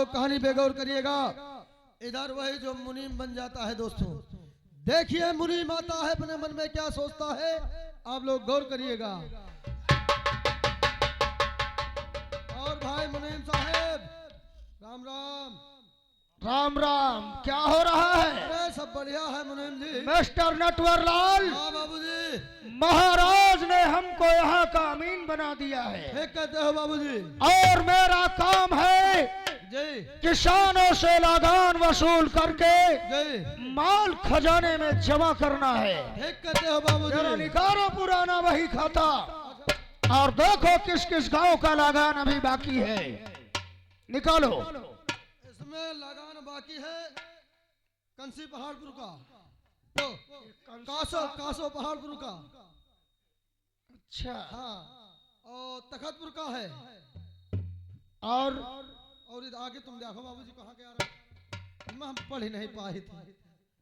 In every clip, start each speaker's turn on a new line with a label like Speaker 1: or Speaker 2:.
Speaker 1: लोग कहानी पे गौर करिएगा। इधर वही जो मुनीम बन जाता है दोस्तों, देखिए मुनीम आता है अपने मन में क्या सोचता है, आप लोग गौर करिएगा। और भाई मुनीम साहब राम राम।
Speaker 2: राम राम। क्या हो रहा है?
Speaker 1: अरे सब बढ़िया है मुनीम जी।
Speaker 2: मिस्टर नटवरलाल,
Speaker 1: हाँ बाबूजी।
Speaker 2: महाराज ने हमको यहाँ का अमीन बना दिया है।
Speaker 1: ठीक कहते हो बाबूजी।
Speaker 2: और मेरा काम है
Speaker 1: जी
Speaker 2: किसानों से लगान वसूल करके
Speaker 1: जी
Speaker 2: माल खजाने में जमा करना है।
Speaker 1: ठीक कहते हो बाबूजी।
Speaker 2: जरा निकालो पुराना वही खाता और देखो किस किस गांव का लगान अभी बाकी है। निकालो।
Speaker 1: इसमें लगान बाकी है कंसी पहाड़पुर का, तो कासो पहाड़पुर का।
Speaker 2: अच्छा।
Speaker 1: हाँ, और तखतपुर का है।
Speaker 2: और
Speaker 1: इधर आगे तुम देखो बाबूजी कहाँ के आ रहे, मैं हम पढ़ ही नहीं पाए थे।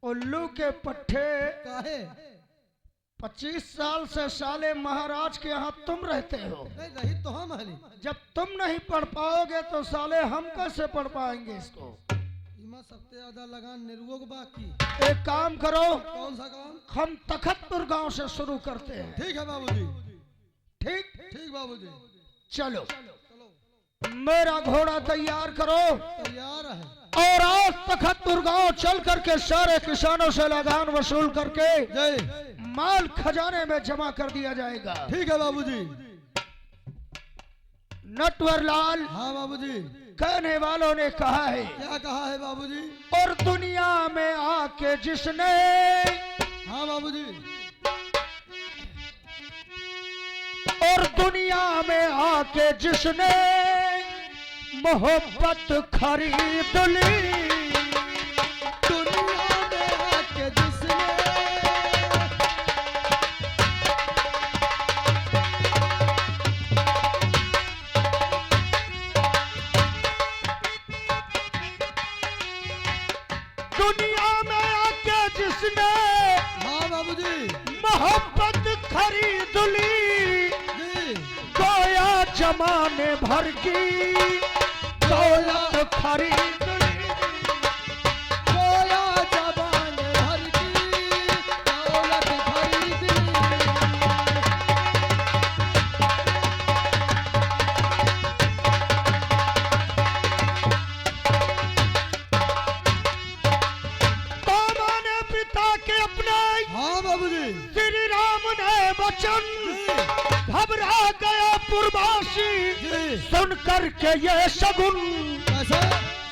Speaker 2: उल्लू के पट्टे
Speaker 1: काहे?
Speaker 2: 25 साल से साले महाराज के यहाँ तुम रहते हो।
Speaker 1: नहीं रही तो हम हली।
Speaker 2: जब तुम नहीं पढ़ पाओगे तो साले हम कैसे पढ़ पाएंगे इसको?
Speaker 1: इमा सबसे ज्यादा लगान निरुओं को बाकी।
Speaker 2: एक काम करो,
Speaker 1: कौन सा काम?
Speaker 2: हम तखतपुर गांव से शुरू करते हैं।
Speaker 1: ठीक है बाबूजी।
Speaker 2: ठीक
Speaker 1: ठीक बाबूजी।
Speaker 2: चलो,
Speaker 1: चलो
Speaker 2: मेरा घोड़ा तैयार करो
Speaker 1: तैयार है।
Speaker 2: और आज तखतपुर गांव चल करके सारे किसानों से लगान वसूल करके
Speaker 1: जय
Speaker 2: माल खजाने में जमा कर दिया जाएगा।
Speaker 1: ठीक है बाबूजी।
Speaker 2: नटवरलाल,
Speaker 1: हाँ बाबूजी।
Speaker 2: कहने वालों ने कहा है,
Speaker 1: क्या कहा है बाबूजी?
Speaker 2: और दुनिया में आके जिसने,
Speaker 1: हाँ बाबूजी।
Speaker 2: और दुनिया में आके जिसने मोहब्बत खरीद ली,
Speaker 1: दुनिया में आके जिसने,
Speaker 2: दुनिया में आके जिसने
Speaker 1: हाँ बाबूजी
Speaker 2: मोहब्बत खरीद ली,
Speaker 1: जी
Speaker 2: गोया जमाने भर की दौलत खरीद ली।
Speaker 1: गोया जबान भर की दौलत खरीद ली।
Speaker 2: तो मैंने पिता के अपने
Speaker 1: हाँ बाबूजी।
Speaker 2: श्री राम ने वचन, घबरा गया पुरवासी
Speaker 1: जी
Speaker 2: सुन करके ये शगुन,
Speaker 1: कैसे?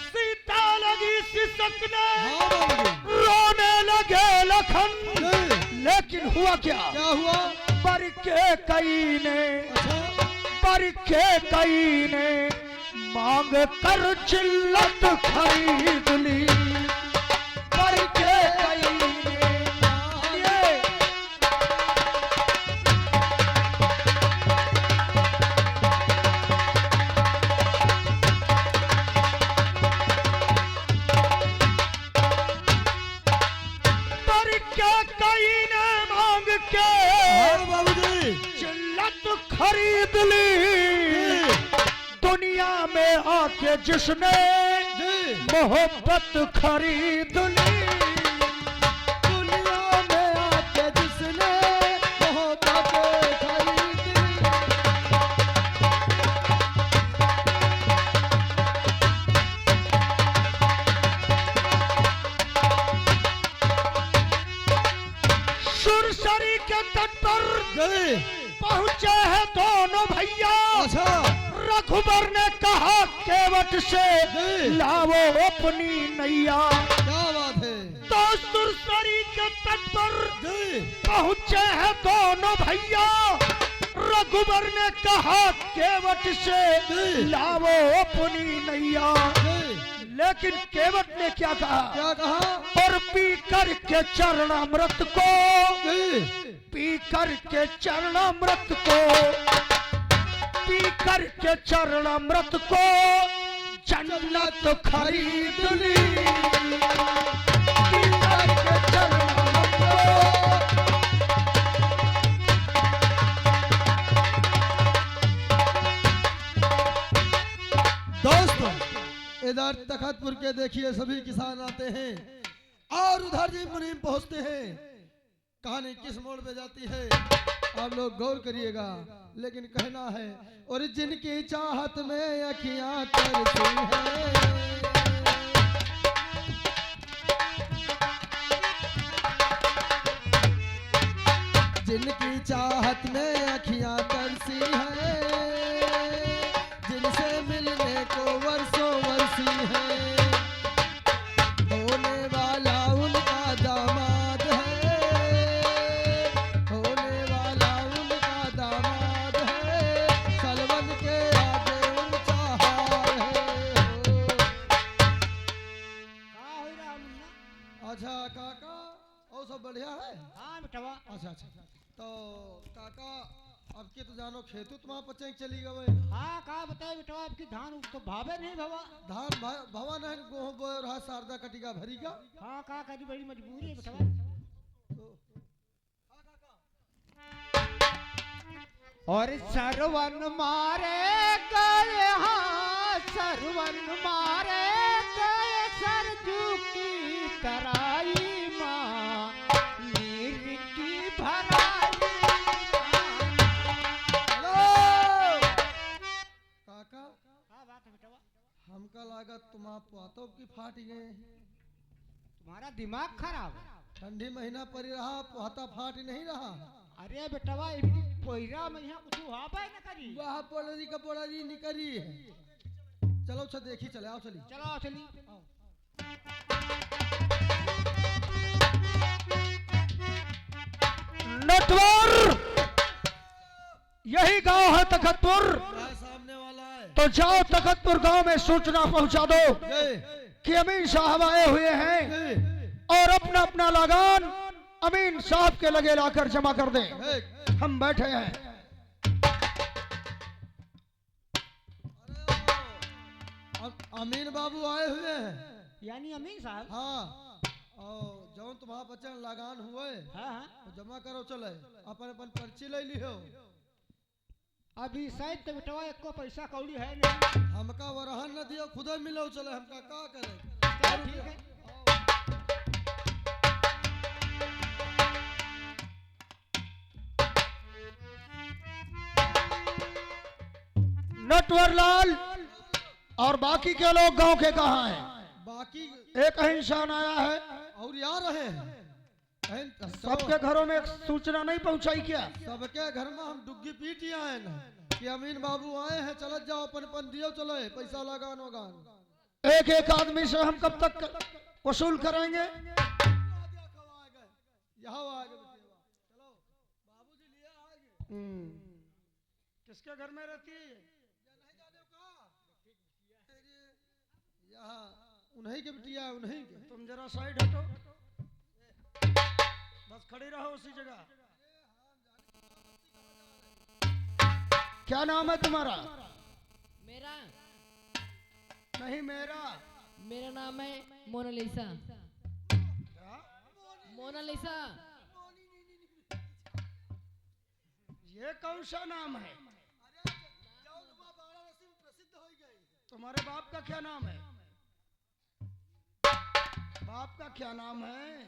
Speaker 2: सीता लगी सिसकने,
Speaker 1: हाँ बाबूजी।
Speaker 2: रोने लगे लखन।
Speaker 1: जी
Speaker 2: लेकिन हुआ क्या?
Speaker 1: क्या हुआ?
Speaker 2: पर के कई ने,
Speaker 1: अच्छा
Speaker 2: पर के कई ने मांग कर जिल्लत खरीद ली। पर के कई ने, ये पर के कई ने मांग के
Speaker 1: हाँ बाबूजी।
Speaker 2: जिल्लत खरीद ली। दुनिया में आके जिसने
Speaker 1: जी
Speaker 2: मोहब्बत खरीद ली,
Speaker 1: दुनिया में आके जिसने मोहब्बत खरीद ली।
Speaker 2: सुरसरी के तट पर
Speaker 1: जी
Speaker 2: पहुंचे हैं दोनों भैया।
Speaker 1: अच्छा
Speaker 2: रघुबर ने कहा केवट से
Speaker 1: जी।
Speaker 2: लावो अपनी नैया।
Speaker 1: क्या बात है?
Speaker 2: तो सुरसरी के तट पर
Speaker 1: जी
Speaker 2: पहुंचे हैं दोनों भैया। रघुबर ने कहा केवट से
Speaker 1: जी।
Speaker 2: लावो अपनी नैया।
Speaker 1: जी
Speaker 2: लेकिन केवट ने क्या कहा?
Speaker 1: क्या कहा?
Speaker 2: और पी कर के चरणामृत को,
Speaker 1: जी
Speaker 2: पी कर के चरणामृत को, पी कर के चरणामृत को जन्नत खरीद ली। पी कर के चरणामृत को
Speaker 1: इधर तखतपुर के देखिए सभी किसान आते हैं और उधर जी मुनीम पहुंचते हैं। कहानी किस मोड़ पे जाती है आप लोग गौर करिएगा। लेकिन कहना है और जिनकी चाहत में अखियां तरसी है, जिनकी चाहत में अखियां तरसी है, जिनसे मिलने को वर्षों वर्षी है, होने वाला उनका दामाद है, होने वाला उनका दामाद है, सलवन के आगे ऊंचा हार है। अच्छा काका और सब बढ़िया है?
Speaker 2: हाँ बेटवा।
Speaker 1: अच्छा अच्छा तो काका अब के तो जानो खेतू तुम्हारा पचे चली गए।
Speaker 2: हाँ का बताए बेटवा आपकी धान तो भावे नहीं भवा।
Speaker 1: धान भवा नहीं गेहूं बोए रहा शारदा कटिका भरी का।
Speaker 2: हाँ का करी बड़ी मजबूरी है बेटवा। और सरवन मारे गए, हाँ सरवन मारे गए सरजू की तराई माँ नीर की भराई।
Speaker 1: काका
Speaker 2: क्या बात है बेटवा?
Speaker 1: हमका लागत तुम्हारा पोतों की फाट गए।
Speaker 2: तुम्हारा दिमाग खराब है।
Speaker 1: ठंडी महीना पड़ी रहा पोहता फाट नहीं रहा।
Speaker 2: अरे बेटवा इनकी पोहरा में यहाँ कुछ हुआ पाए न करी।
Speaker 1: वह पोलरी का पोलरी निकरी है। चलो अच्छा देखी चले आओ चली।
Speaker 2: चलो चली।
Speaker 3: नटवर यही गांव है तखतपुर।
Speaker 1: सामने वाला है
Speaker 3: तो जाओ तखतपुर गांव में सूचना पहुंचा दो कि अमीन साहब आए हुए हैं और अपना अपना लगान अमीन साहब के लगे लाकर जमा कर दें। हम बैठे हैं।
Speaker 1: अमीन बाबू आए हुए हैं।
Speaker 2: यानी अमीन साहब?
Speaker 1: हाँ और जौन तुम्हारा बच्चा लगान हुए
Speaker 2: हाँ
Speaker 1: तो जमा करो चले अपन अपन पर्ची ले लियो।
Speaker 2: अभी शायद तो बेटवा एक को पैसा कौड़ी है नहीं।
Speaker 1: हमका वरहन न दियो खुद मिलो चले हमका का करे।
Speaker 2: चलो ठीक है।
Speaker 3: नटवर लाल और बाकी के लोग गांव के कहाँ हैं?
Speaker 1: बाकी
Speaker 3: एक इंसान आया है।
Speaker 1: और यार रहे हैं
Speaker 3: सबके घरों में एक सूचना नहीं पहुंचाई क्या?
Speaker 1: सबके घर में हम डुग्गी पीटी आए न कि अमीन बाबू आए हैं चल जाओ अपन अपन दियो चलो पैसा लगान वगान।
Speaker 3: एक एक आदमी से हम कब तक वसूल करेंगे?
Speaker 1: यहाँ आ गए चलो बाबूजी लिए आएंगे।
Speaker 3: किसके घर में रहती है?
Speaker 1: यहाँ उन्हीं के बिटिया है उन्हीं के।
Speaker 3: तुम जरा साइड हटो, बस खड़ी रहो उसी जगह। क्या नाम है तुम्हारा?
Speaker 4: मेरा
Speaker 3: नहीं मेरा।
Speaker 4: मेरा नाम है मोनालिसा। मोनालिसा।
Speaker 3: ये कौन सा नाम है? तुम्हारे बाप का क्या नाम है? बाप का क्या नाम है?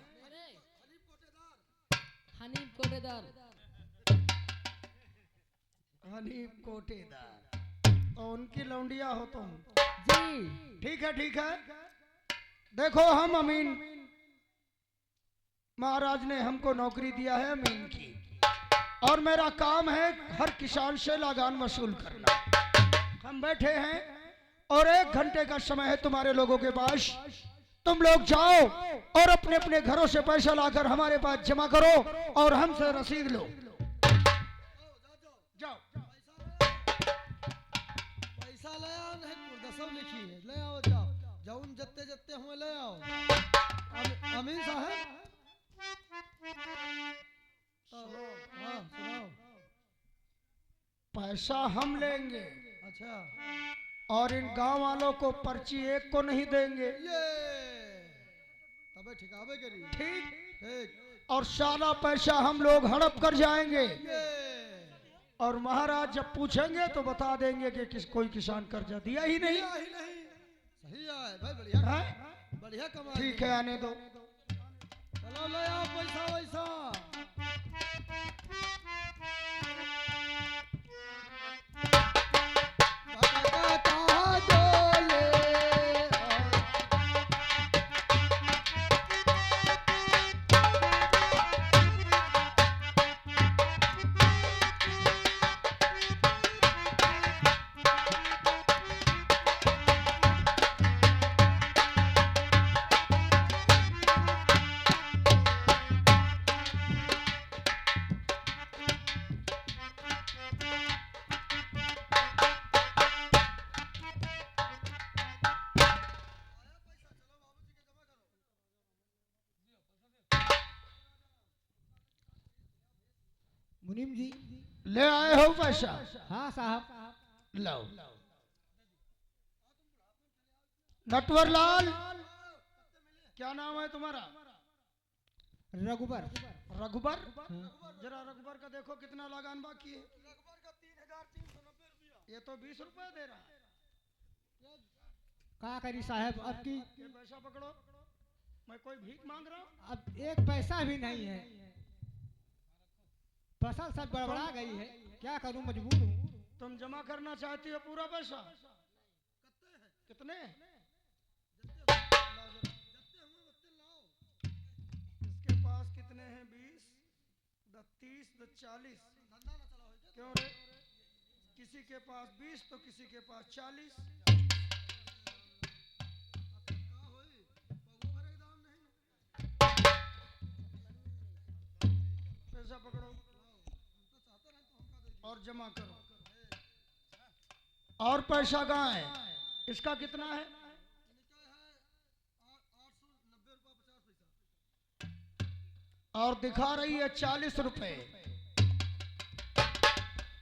Speaker 4: हनीफ कोटेदार।
Speaker 3: हनीफ कोटेदार। तो उनकी लौंडिया हो तुम?
Speaker 4: जी
Speaker 3: ठीक है ठीक है। देखो हम अमीन महाराज ने हमको नौकरी दिया है अमीन की, और मेरा काम है हर किसान से लगान वसूल करना। हम बैठे हैं और 1 घंटे का समय है तुम्हारे लोगों के पास। तुम लोग जाओ और अपने अपने घरों से पैसा लाकर हमारे पास जमा करो और हमसे रसीद लो। जाओ।
Speaker 1: पैसा ले आओ नहीं कुर्दसव लिखी है ले आओ जाओ जौन जत्ते जत्ते हुए ले आओ। अमीन साहब हाँ सुनाओ।
Speaker 3: पैसा हम लेंगे
Speaker 1: अच्छा
Speaker 3: और इन गांव वालों को पर्ची एक को नहीं देंगे।
Speaker 1: ये तबे ठिकावे करी।
Speaker 3: ठीक।
Speaker 1: ठीक
Speaker 3: और सारा पैसा हम लोग हड़प कर जाएंगे
Speaker 1: ये
Speaker 3: और महाराज जब पूछेंगे तो बता देंगे कि कोई किसान कर्जा दिया ही नहीं।
Speaker 1: दिया ही नहीं। बढ़िया है भाई, बढ़िया
Speaker 3: हैं?
Speaker 1: बढ़िया कमा।
Speaker 3: ठीक है, आने दो।
Speaker 1: चलो ले आओ पैसा वैसा। कहाँ डोले
Speaker 2: मुनीम जी।
Speaker 3: ले आए हो पैसा?
Speaker 2: हाँ साहब।
Speaker 3: लो। नटवर लाल, क्या नाम है तुम्हारा?
Speaker 2: रघुबर।
Speaker 3: रघुबर। जरा रघुबर का देखो कितना लगान बाकी है। ये तो 20 रुपए दे रहा है।
Speaker 2: का करी साहब, अब की
Speaker 3: ये पैसा पकड़ो, मैं कोई भीख मांग रहा हूँ?
Speaker 2: अब एक पैसा भी नहीं है। फसल सब गड़बड़ा गई है, क्या करूं, मजबूर हूँ।
Speaker 3: तुम जमा करना चाहती हो पूरा पैसा? कितने? इसके पास कितने हैं? 20, 30, 40। क्यों रे? किसी के पास 20 तो किसी के पास 40। पैसा पकड़ो और जमा करो। और पैसा कहाँ है? इसका कितना है? और दिखा रही है 40 रुपए।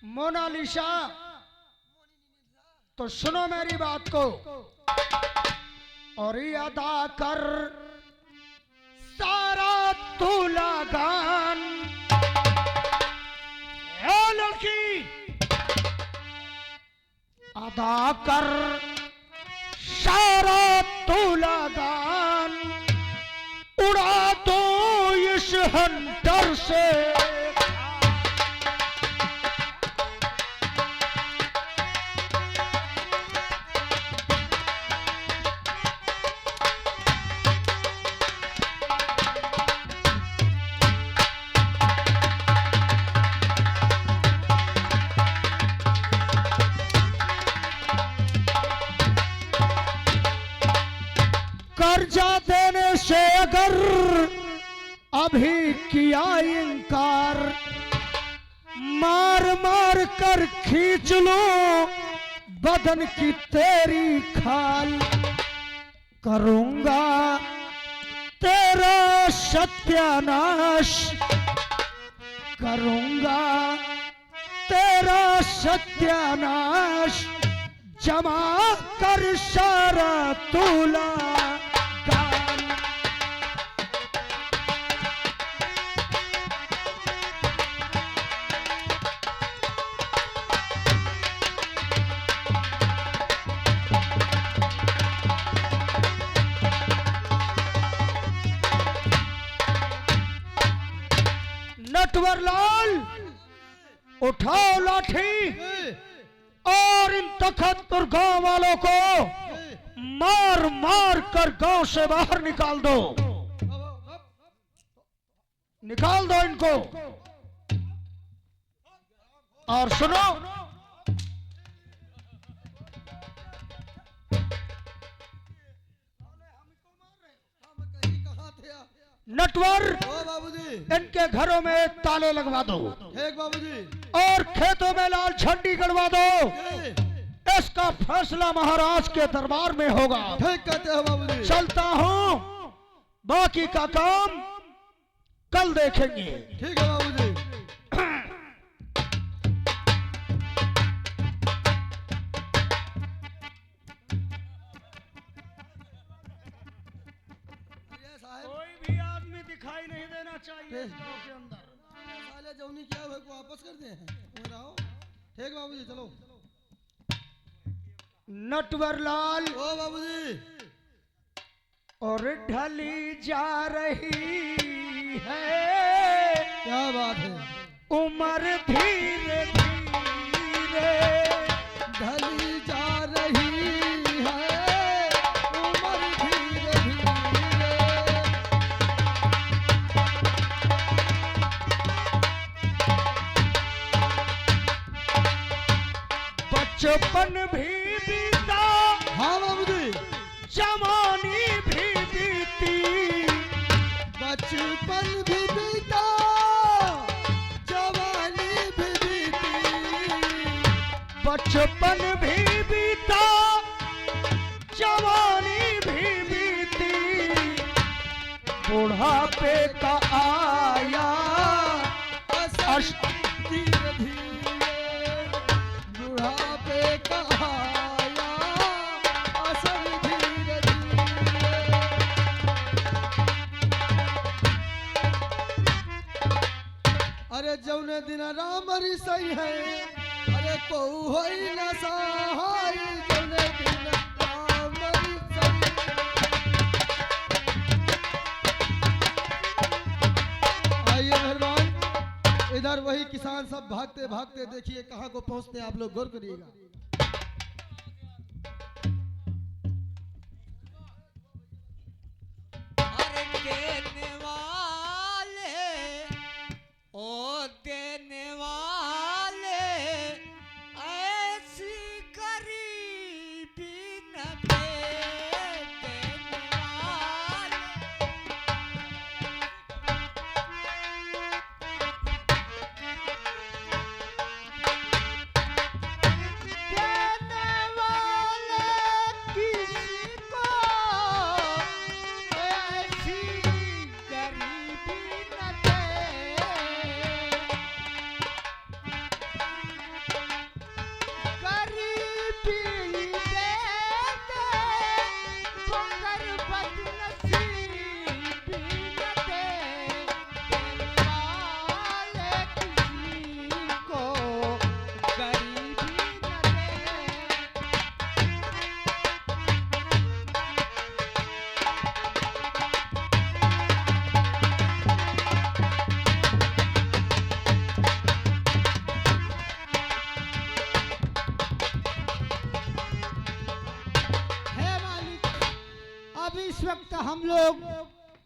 Speaker 3: मोनालिसा, तो सुनो मेरी बात को और ये अदा कर सारा तू लगान। ए लड़की, अदा कर सारा तू लगान, उड़ा दो इस हंटर से। कर्जा देने से अगर अभी किया इनकार, मार मार कर खींच लो बदन की तेरी खाल। करूंगा तेरा सत्यानाश, करूंगा तेरा सत्यानाश। जमा कर सारा तूला गान। नटवर लाल, उठाओ लाठी और इन तखतपुर गांव वालों को मार मार कर गांव से बाहर निकाल दो। निकाल दो इनको। और सुनो, नटवर,
Speaker 1: ओ बाबूजी,
Speaker 3: इनके घरों में ताले लगवा दो
Speaker 1: ठीक बाबूजी।
Speaker 3: और खेतों में लाल झंडी गड़वा दो। इसका फैसला महाराज के दरबार में होगा।
Speaker 1: ठीक कहते हो बाबूजी।
Speaker 3: चलता हूँ, बाकी का काम कल देखेंगे।
Speaker 1: ठीक है बाबूजी।
Speaker 3: कोई भी आदमी दिखाई नहीं देना चाहिए इस गांव के अंदर।
Speaker 1: साले जौनी किया हुए को वापस कर दे। ठीक बाबूजी, चलो।
Speaker 3: नटवरलाल
Speaker 1: ओ बाबूजी,
Speaker 3: और ढली जा रही है
Speaker 1: क्या बात है।
Speaker 3: उम्र धीरे धीरे
Speaker 1: ढली जा रही है उम्र धीरे धीरे।
Speaker 3: बचपन भी बीता
Speaker 1: हाँ बाबूजी,
Speaker 3: जवानी भी बीती
Speaker 1: बचपन भी बीता जवानी भी बीती।
Speaker 3: बचपन भी बीता जवानी भी बीती बुढ़ापे का आया
Speaker 1: असर धीरे धीरे, बुढ़ापे का आया असर धीरे धीरे। अरे जौने दिन राम सही है, अरे को होई न सहाय, जौने दिन राम सही। आइए मेहरबान, इधर वही किसान सब भागते भागते देखिए कहाँ को पहुंचते हैं, आप लोग गौर करिएगा।
Speaker 5: अरे देने वाले, ओ देने वाले, ऐसी गरीबी न दे, देने वाले। देने वाले किसी को ऐसी गरीबी न दे, गरीबी दे दे मगर बदनसीबी न दे, देने वाले किसी को गरीबी न दे।
Speaker 2: है मालिक, अब इस वक्त हम लोग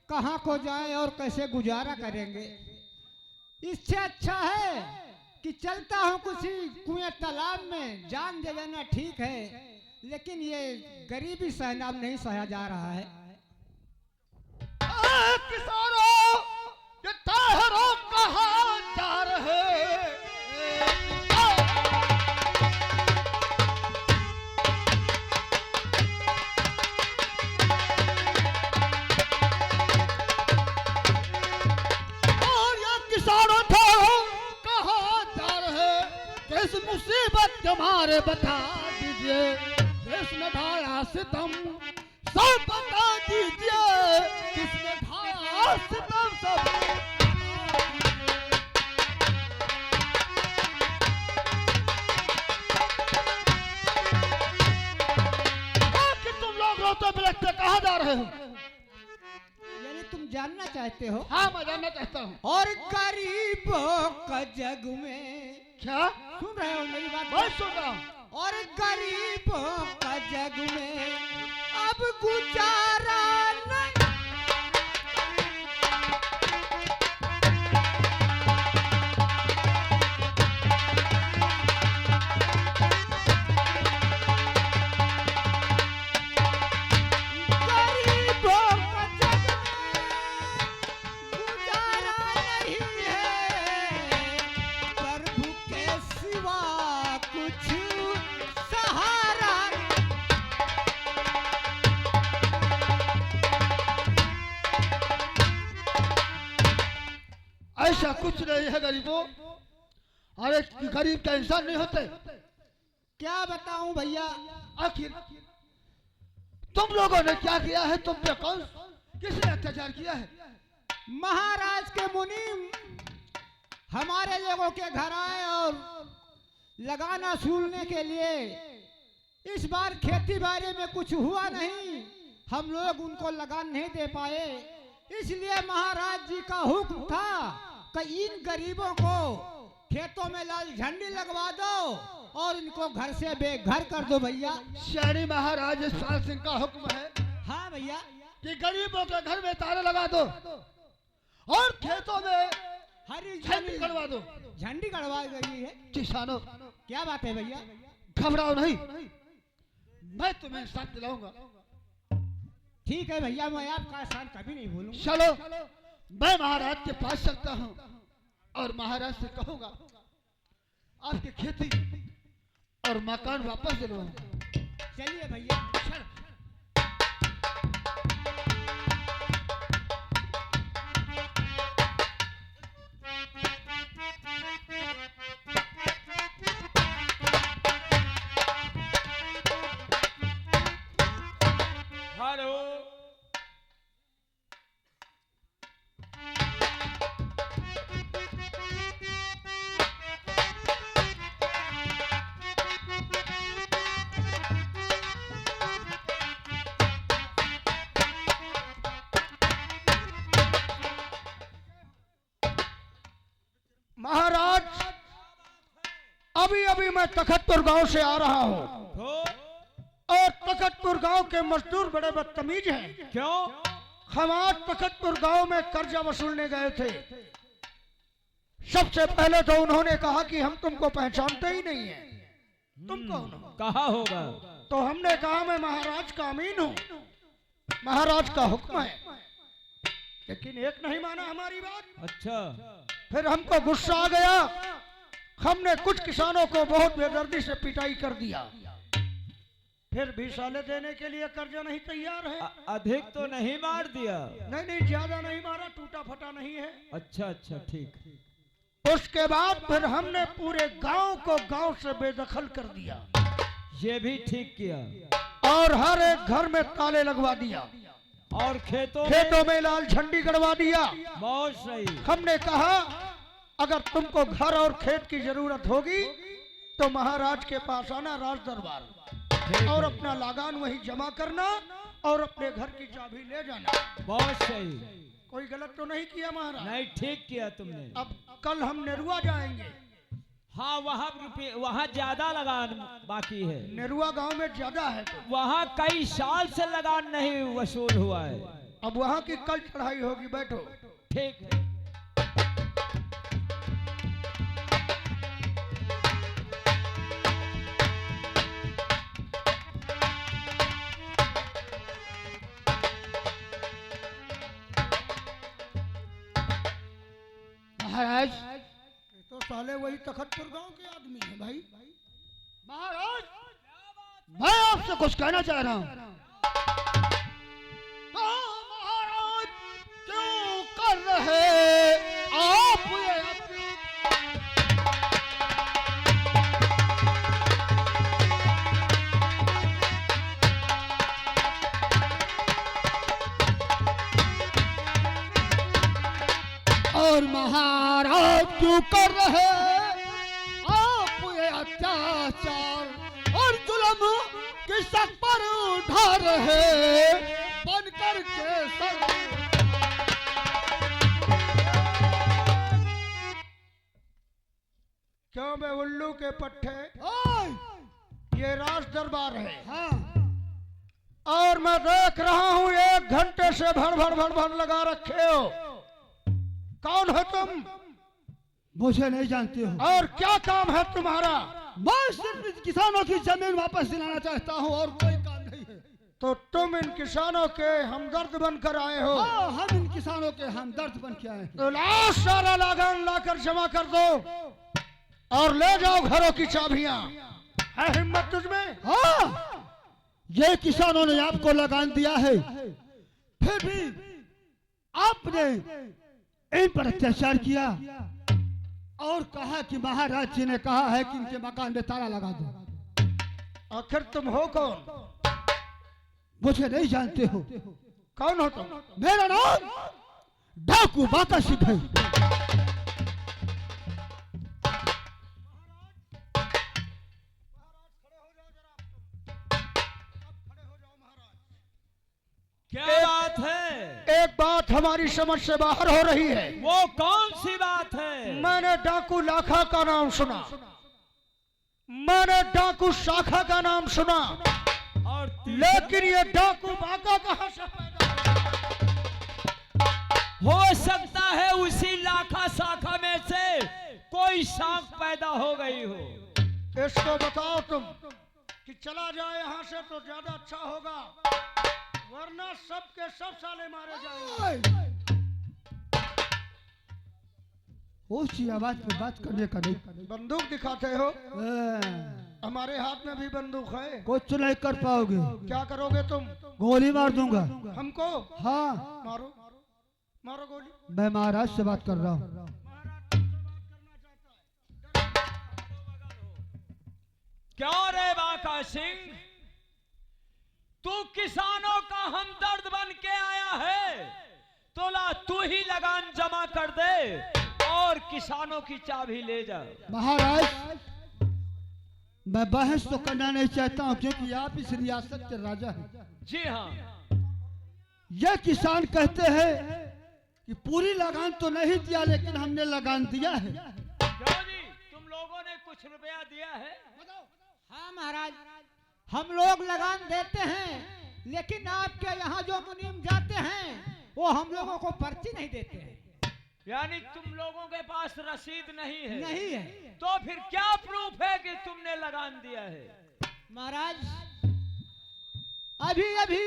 Speaker 2: कहाँ को जाएं और कैसे गुजारा करेंगे। इससे अच्छा है कि चलता हूँ किसी कुएं तालाब में, जान दे देना ठीक है, लेकिन ये गरीबी सहना अब नहीं सहा जा रहा है।
Speaker 3: किसानों, ये ताहरों कहाँ जा रहे और ये किसानों थे कहाँ जा रहे, किस मुसीबत के मारे बता दीजिए, किसने ढाया सितम सब बता दीजिए, किसने ढाया सितम सब। कि तुम लोग रोते बिलखते कहाँ जा रहे हो?
Speaker 2: यानी तुम जानना चाहते हो?
Speaker 3: हाँ मैं जानना चाहता हूँ।
Speaker 2: और गरीबों का जग में,
Speaker 3: क्या
Speaker 2: सुन रहे हो मेरी बात?
Speaker 3: मैं सुन रहा हूँ।
Speaker 2: और गरीबों का जग में अब गुजारा नहीं। गरीबों का जग में गुजारा नहीं है, प्रभु के सिवा कुछ सहारा नहीं।
Speaker 3: ऐसा कुछ नहीं है गरीबों, अरे गरीब का इंसान नहीं होते।
Speaker 2: क्या बताऊं भैया,
Speaker 3: आखिर तुम लोगों ने क्या किया है? तुम पे कौन किसने अत्याचार किया है?
Speaker 2: महाराज के मुनीम हमारे लोगों के घर आए और लगाना सूलने के लिए इस बार खेती बाड़ी में कुछ हुआ नहीं, हम लोग उनको लगान नहीं दे पाए, इसलिए महाराज जी का हुक्म था कि इन गरीबों को खेतों में लाल झंडी लगवा दो और इनको घर से बेघर कर दो भैया।
Speaker 3: श्री महाराज यशपाल सिंह का हुक्म है
Speaker 2: हाँ भैया,
Speaker 3: कि गरीबों के घर में ताले लगा दो और खेतों में
Speaker 2: हरी
Speaker 3: झंडी गड़वा दो।
Speaker 2: झंडी गड़वा गई है।
Speaker 3: किसानों,
Speaker 2: क्या बात है भैया?
Speaker 3: घबराओ नहीं, मैं तुम्हें इंसाफ दिलाऊंगा।
Speaker 2: ठीक है भैया, मैं आपका एहसान कभी नहीं भूलूंगा।
Speaker 3: चलो, मैं महाराज के पास चलता हूँ और महाराज से कहूंगा आपकी खेती और मकान वापस दिलवाऊंगा।
Speaker 2: चलिए भैया।
Speaker 5: हेलो,
Speaker 3: महाराज, अभी अभी मैं तखतपुर गांव से आ रहा हूँ
Speaker 5: तो
Speaker 3: और तखतपुर गांव के मजदूर बड़े बदतमीज हैं।
Speaker 5: क्यों?
Speaker 3: हम आज तखतपुर गांव में कर्जा वसूलने गए थे। सबसे पहले तो उन्होंने कहा कि हम तुमको पहचानते ही नहीं है, तुम कौन हो?
Speaker 5: कहा होगा?
Speaker 3: तो हमने कहा मैं महाराज का अमीन हूँ, महाराज का हुक्म है। लेकिन एक नहीं माना हमारी बात।
Speaker 5: अच्छा,
Speaker 3: फिर हमको गुस्सा आ गया, हमने कुछ किसानों को बहुत बेदर्दी से पिटाई कर दिया। फिर भी साले देने के लिए कर्जा नहीं तैयार है।
Speaker 5: अधिक तो नहीं मार दिया?
Speaker 3: नहीं नहीं, ज्यादा नहीं मारा, टूटा फटा नहीं है।
Speaker 5: अच्छा अच्छा, ठीक।
Speaker 3: उसके बाद फिर हमने पूरे गांव को गांव से बेदखल कर दिया
Speaker 5: ये भी ठीक किया।
Speaker 3: और हर एक घर में ताले लगवा दिया
Speaker 5: और खेतों
Speaker 3: में लाल झंडी गड़वा दिया।
Speaker 5: बहुत सही।
Speaker 3: हमने कहा अगर तुमको घर और खेत की जरूरत होगी तो महाराज के पास आना, राज दरबार, और अपना लगान वहीं जमा करना और अपने घर की चाबी ले जाना।
Speaker 5: बहुत सही।
Speaker 3: कोई गलत तो नहीं किया महाराज?
Speaker 5: नहीं, ठीक किया तुमने।
Speaker 3: अब कल हम नेरुआ जाएंगे।
Speaker 5: हाँ, वहाँ रुपये, वहाँ ज्यादा लगान बाकी है।
Speaker 3: नेरुआ गांव में ज्यादा है तो।
Speaker 5: वहाँ कई साल से लगान नहीं वसूल हुआ है।
Speaker 3: अब वहाँ की कल चढ़ाई होगी, बैठो।
Speaker 5: ठीक है।
Speaker 3: महाराज, तो साले वही तखतपुर गांव के आदमी है भाई। महाराज, मैं आपसे कुछ कहना चाह रहा हूँ। महाराज, क्यों कर रहे आप ये? और महाराज क्यों कर रहे आप ये अत्याचार और जुल्म किस पर उठा रहे बनकर के सर? क्यों मैं उल्लू के पट्टे? ये राज दरबार है। हाँ। और मैं देख रहा हूँ 1 घंटे से भर लगा रखे हो। कौन हो तुम?
Speaker 1: मुझे नहीं जानते हो।
Speaker 3: और क्या काम है तुम्हारा?
Speaker 1: मैं सिर्फ इन किसानों की जमीन वापस दिलाना चाहता हूँ और कोई काम नहीं है।
Speaker 3: तो तुम इन किसानों के हमदर्द बनकर आए हो?
Speaker 1: हाँ, हम इन किसानों के हमदर्द बन के आए हैं।
Speaker 3: तो लाओ, सारा लगान लाकर जमा कर दो और ले जाओ घरों की चाबियां। है हिम्मत तुझमें?
Speaker 1: हाँ, ये किसानों ने आपको लगान दिया है, फिर भी आपने इन पर अत्याचार किया और कहा कि महाराज जी ने कहा है कि इनके मकान में ताला लगा दो।
Speaker 3: आखिर तुम हो कौन?
Speaker 1: मुझे नहीं जानते हो।
Speaker 3: कौन हो तुम?
Speaker 1: मेरा नाम डाकू बाका सिंह है।
Speaker 3: बात हमारी समझ से बाहर हो रही है।
Speaker 5: वो कौन सी बात है?
Speaker 3: मैंने डाकू लाखा का नाम सुना, मैंने डाकू शाखा का नाम सुना,
Speaker 5: और
Speaker 3: लेकिन ये डाकू बाका कहां से पैदा
Speaker 5: हो सकता है उसी लाखा शाखा में से कोई सांप पैदा हो गई हो।
Speaker 3: हुआ? इसको बताओ तुम कि चला जाए यहाँ से तो ज्यादा अच्छा होगा, वरना सब के सब साले मारे जाएंगे।
Speaker 1: ऊंची आवाज पे बात करने का नहीं।
Speaker 3: बंदूक दिखाते हो? हमारे हाथ में भी बंदूक है।
Speaker 1: कुछ नहीं कर पाओगे,
Speaker 3: क्या करोगे तुम?
Speaker 1: गोली मार दूंगा।
Speaker 3: हमको?
Speaker 1: हाँ,
Speaker 3: मारो मारो गोली।
Speaker 1: मैं महाराज से बात कर रहा हूँ।
Speaker 5: क्यों रे बाका सिंह, तू किसानों का हमदर्द बन के आया है, तो ला तू ही लगान जमा कर दे और किसानों की चाबी ले जा।
Speaker 1: महाराज, मैं बहस तो करना नहीं चाहता हूँ, क्योंकि आप इस रियासत के राजा हैं।
Speaker 5: जी हाँ,
Speaker 1: यह किसान कहते हैं कि पूरी लगान तो नहीं दिया, लेकिन हमने लगान दिया है।
Speaker 5: क्यों जी, तुम लोगों ने कुछ रुपया दिया है?
Speaker 2: हाँ महाराज, हम लोग लगान देते हैं, लेकिन आपके यहाँ जो मुनीम जाते हैं वो हम लोगों को पर्ची नहीं देते हैं।
Speaker 5: यानी तुम लोगों के पास रसीद नहीं है?
Speaker 2: नहीं है।
Speaker 5: तो फिर क्या प्रूफ है कि तुमने लगान दिया है?
Speaker 2: महाराज, अभी अभी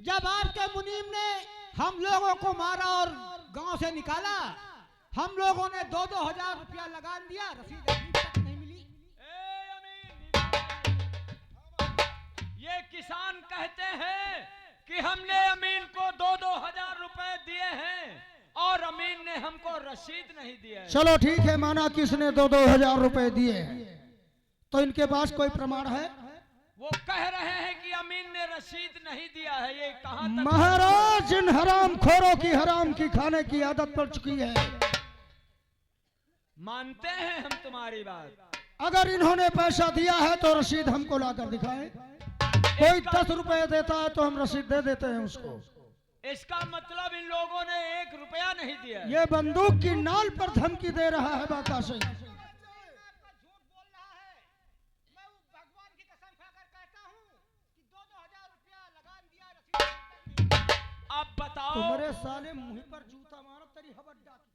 Speaker 2: जब आपके मुनीम ने हम लोगों को मारा और गांव से निकाला, हम लोगों ने 2-2 हजार रुपया लगान दिया, रसीद अभी तक नहीं मिली।
Speaker 5: ये किसान कहते हैं कि हमने अमीन को 2-2 हजार रुपए दिए हैं और अमीन ने हमको रसीद नहीं दिया है।
Speaker 3: चलो ठीक है, माना किसने 2-2 हजार रुपए दिए हैं, तो इनके पास कोई प्रमाण है?
Speaker 5: वो कह रहे हैं कि अमीन ने रसीद नहीं दिया है। ये कहां तक?
Speaker 3: महाराज, इन हराम खोरों की हराम की खाने की आदत पड़ चुकी है।
Speaker 5: मानते हैं हम तुम्हारी बात।
Speaker 3: अगर इन्होंने पैसा दिया है तो रसीद हमको लाकर दिखाएं। कोई 10 रुपए देता है तो हम रसीद दे देते हैं उसको।
Speaker 5: इसका मतलब इन लोगों ने 1 रुपया नहीं दिया है।
Speaker 3: ये बंदूक की नाल पर धमकी दे रहा है बाका सिंह।
Speaker 5: अब बताओ,
Speaker 3: तुम्हारे साले मुंह पर जूता मारो, तेरी हवट डाकी।